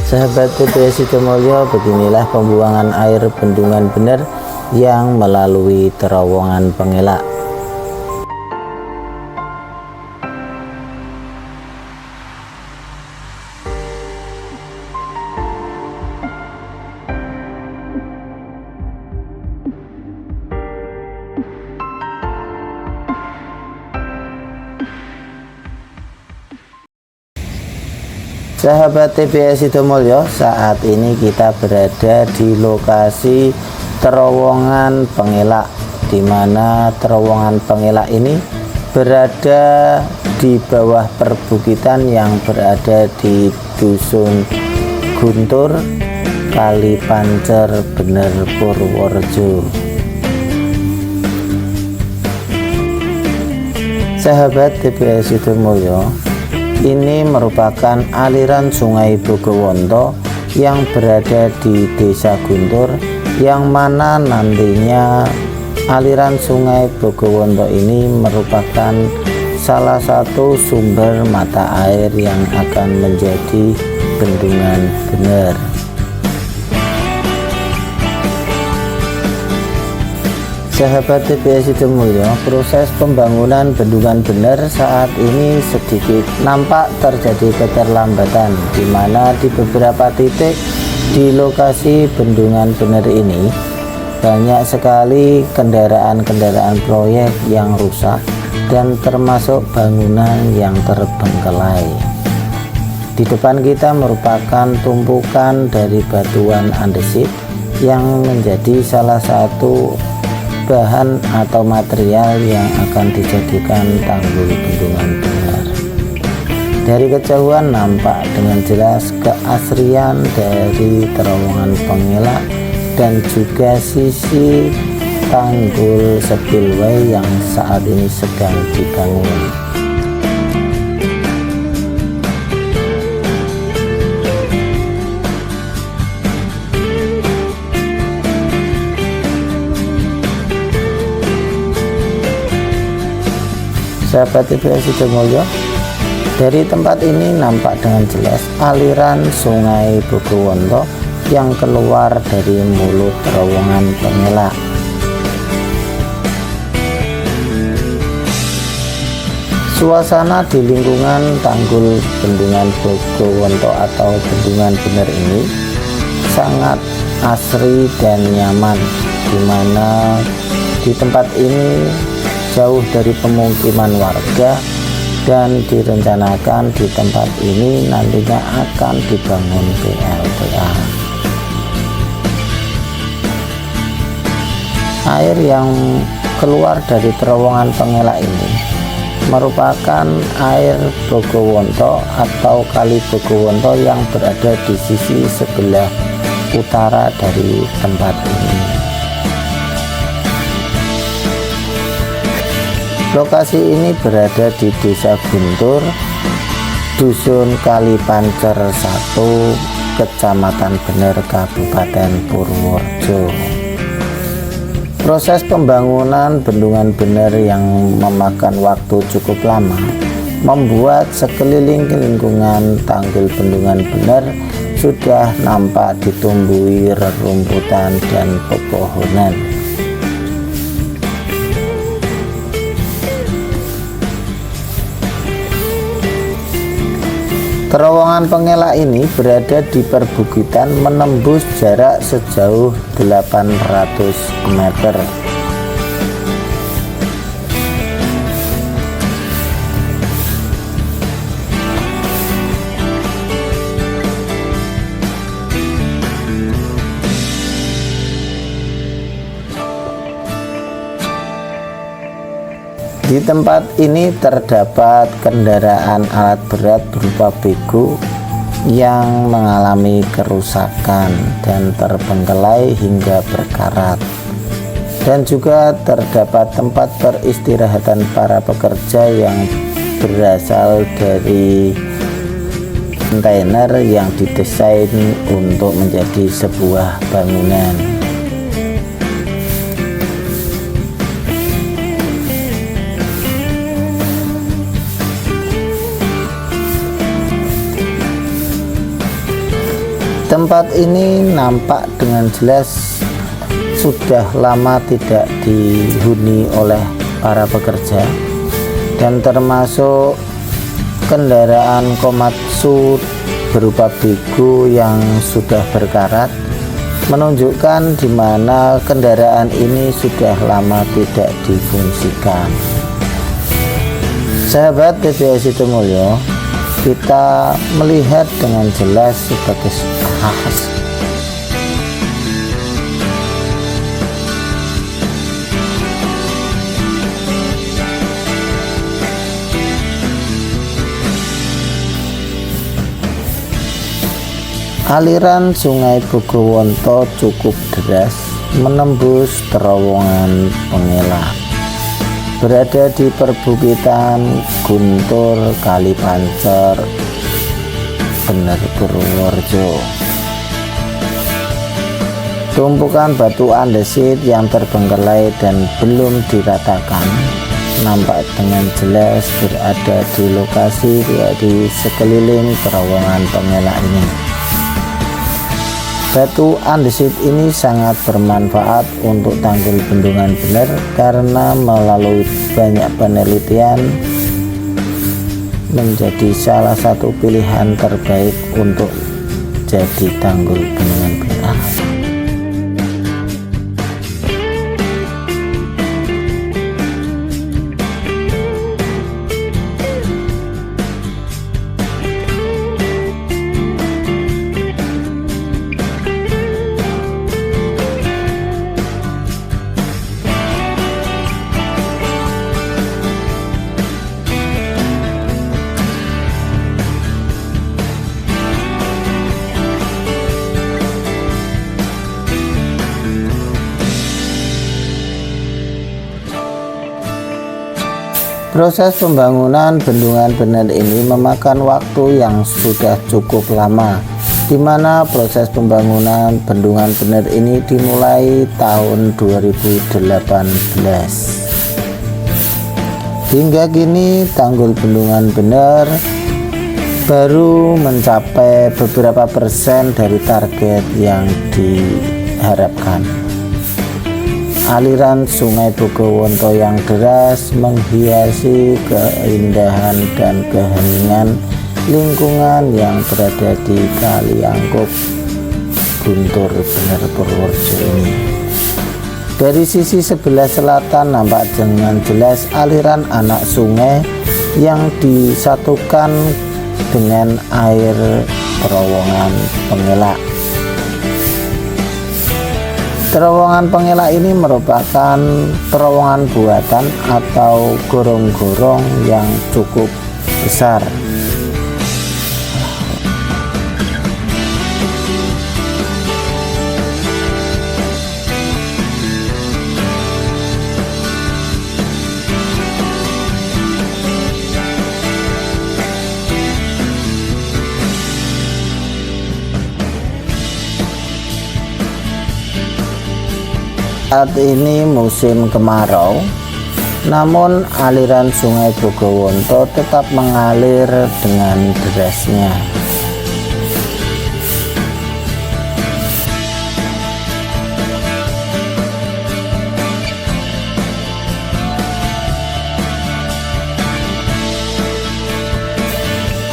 Sahabat TPS Sidomulyo, beginilah pembuangan air bendungan bener yang melalui terowongan pengelak. Sahabat TPS Sidomulyo, saat ini kita berada di lokasi terowongan pengelak, di mana terowongan pengelak ini berada di bawah perbukitan yang berada di Dusun Guntur, Kalipancer, Bener, Purworejo. Sahabat TPS Sidomulyo, ini merupakan aliran Sungai Bogowonto yang berada di Desa Guntur, yang mana nantinya aliran Sungai Bogowonto ini merupakan salah satu sumber mata air yang akan menjadi bendungan bener. Sahabat TPS Sidomulyo, proses pembangunan bendungan bener saat ini sedikit nampak terjadi keterlambatan, di mana di beberapa titik di lokasi bendungan bener ini banyak sekali kendaraan-kendaraan proyek yang rusak dan termasuk bangunan yang terbengkelai. Di depan kita merupakan tumpukan dari batuan andesit yang menjadi salah satu bahan atau material yang akan dijadikan tanggul bendungan bener. Dari kejauhan nampak dengan jelas keasrian dari terowongan pengelak dan juga sisi tanggul spillway yang saat ini sedang dibangun. Sahabat TPS Sidomulyo, dari tempat ini nampak dengan jelas aliran Sungai Bogowonto yang keluar dari mulut terowongan pengelak. Suasana di lingkungan tanggul bendungan Bogowonto atau bendungan bener ini sangat asri dan nyaman, di mana di tempat ini jauh dari pemukiman warga dan direncanakan di tempat ini nantinya akan dibangun PLTA. Air yang keluar dari terowongan pengelak ini merupakan air Bogowonto atau Kali Bogowonto yang berada di sisi sebelah utara dari tempat ini. Lokasi ini berada di Desa Guntur, Dusun Kalipancer 1, Kecamatan Bener, Kabupaten Purworejo. Proses pembangunan bendungan bener yang memakan waktu cukup lama membuat sekeliling lingkungan tanggul bendungan bener sudah nampak ditumbuhi rerumputan dan pepohonan. Terowongan pengelak ini berada di perbukitan menembus jarak sejauh 800 meter. Di tempat ini terdapat kendaraan alat berat berupa bego yang mengalami kerusakan dan terbengkelai hingga berkarat, dan juga terdapat tempat peristirahatan para pekerja yang berasal dari kontainer yang didesain untuk menjadi sebuah bangunan. tempat ini nampak dengan jelas sudah lama tidak dihuni oleh para pekerja, dan termasuk kendaraan Komatsu berupa Bego yang sudah berkarat, menunjukkan di mana kendaraan ini sudah lama tidak difungsikan. Sahabat TBS Situmulyo, kita melihat dengan jelas sebagai khas aliran Sungai Bogowonto cukup deras menembus terowongan Pengela, berada di perbukitan Guntur Kalipancer, Bener Purworejo. Tumpukan batu andesit yang terbengkelai dan belum diratakan nampak dengan jelas berada di lokasi di sekeliling terowongan Pengela ini. Batu andesit ini sangat bermanfaat untuk tanggul bendungan Bener karena melalui banyak penelitian menjadi salah satu pilihan terbaik untuk jadi tanggul bendungan Bener. Proses pembangunan bendungan Bener ini memakan waktu yang sudah cukup lama, di mana proses pembangunan bendungan Bener ini dimulai tahun 2018. Hingga kini tanggul bendungan Bener baru mencapai beberapa persen dari target yang diharapkan. Aliran Sungai Bogowonto yang deras menghiasi keindahan dan keheningan lingkungan yang berada di Kaliangkup, Guntur, Bener Purworejo ini. Dari sisi sebelah selatan nampak dengan jelas aliran anak sungai yang disatukan dengan air terowongan Pengela. Terowongan Pengela ini merupakan terowongan buatan atau gorong-gorong yang cukup besar. Saat ini musim kemarau, namun aliran Sungai Bogowonto tetap mengalir dengan derasnya.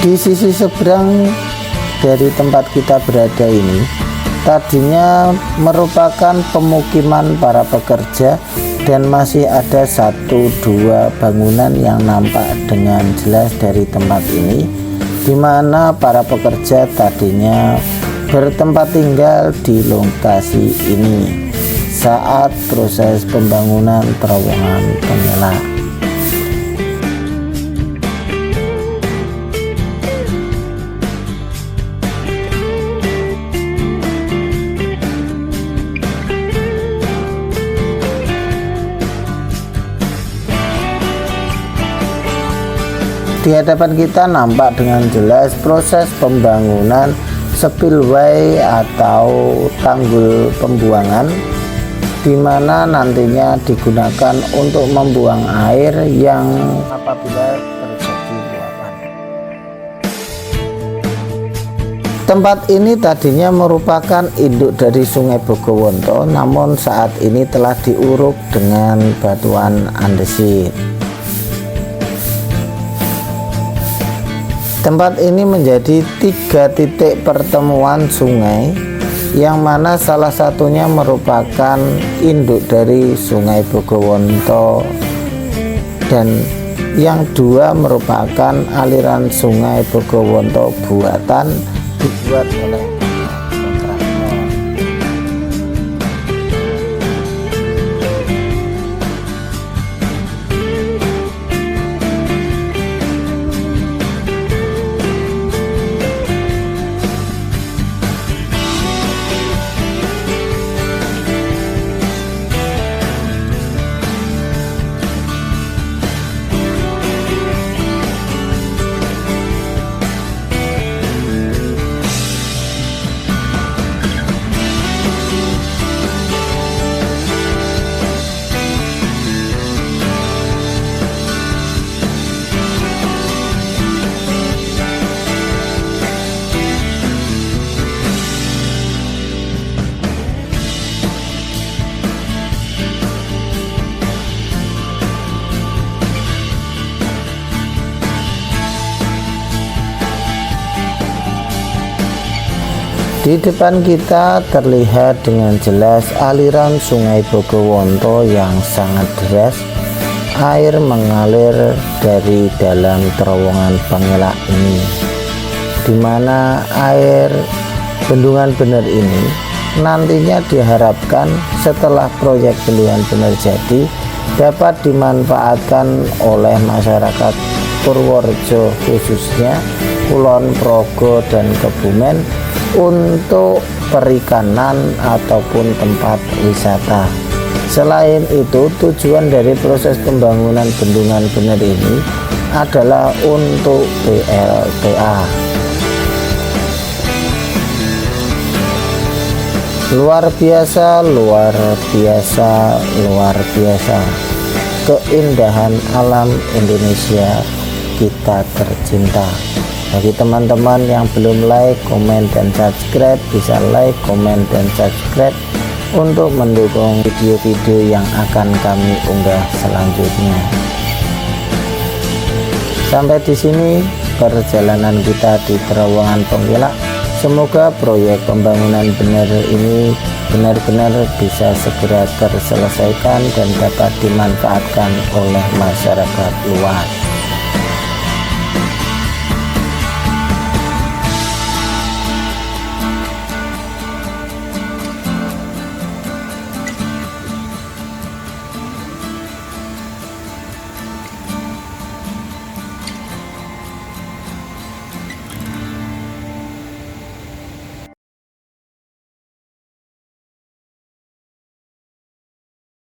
Di sisi seberang dari tempat kita berada ini tadinya merupakan pemukiman para pekerja, dan masih ada 1-2 bangunan yang nampak dengan jelas dari tempat ini, di mana para pekerja tadinya bertempat tinggal di lokasi ini saat proses pembangunan terowongan Pengela. Di hadapan kita nampak dengan jelas proses pembangunan spillway atau tanggul pembuangan, di mana nantinya digunakan untuk membuang air yang apabila terjadi luapan. Tempat ini tadinya merupakan induk dari Sungai Bogowonto, namun saat ini telah diuruk dengan batuan andesit. Tempat ini menjadi 3 titik pertemuan sungai, yang mana salah satunya merupakan induk dari Sungai Bogowonto dan yang 2 merupakan aliran Sungai Bogowonto buatan dibuat oleh kontraktor. Di depan kita terlihat dengan jelas aliran Sungai Bogowonto yang sangat deras. Air mengalir dari dalam terowongan Pengelak ini, di mana air bendungan bener ini nantinya diharapkan setelah proyek bendungan bener jadi dapat dimanfaatkan oleh masyarakat Purworejo, khususnya Kulon Progo dan Kebumen, untuk perikanan ataupun tempat wisata. Selain itu, tujuan dari proses pembangunan bendungan bener ini adalah untuk PLTA. Luar biasa, luar biasa, luar biasa. Keindahan alam Indonesia kita tercinta. Bagi teman-teman yang belum like, komen, dan subscribe, bisa like, komen, dan subscribe untuk mendukung video-video yang akan kami unggah selanjutnya. Sampai di sini perjalanan kita di terowongan Pengelak. Semoga proyek pembangunan bener ini benar-benar bisa segera terselesaikan dan dapat dimanfaatkan oleh masyarakat luas.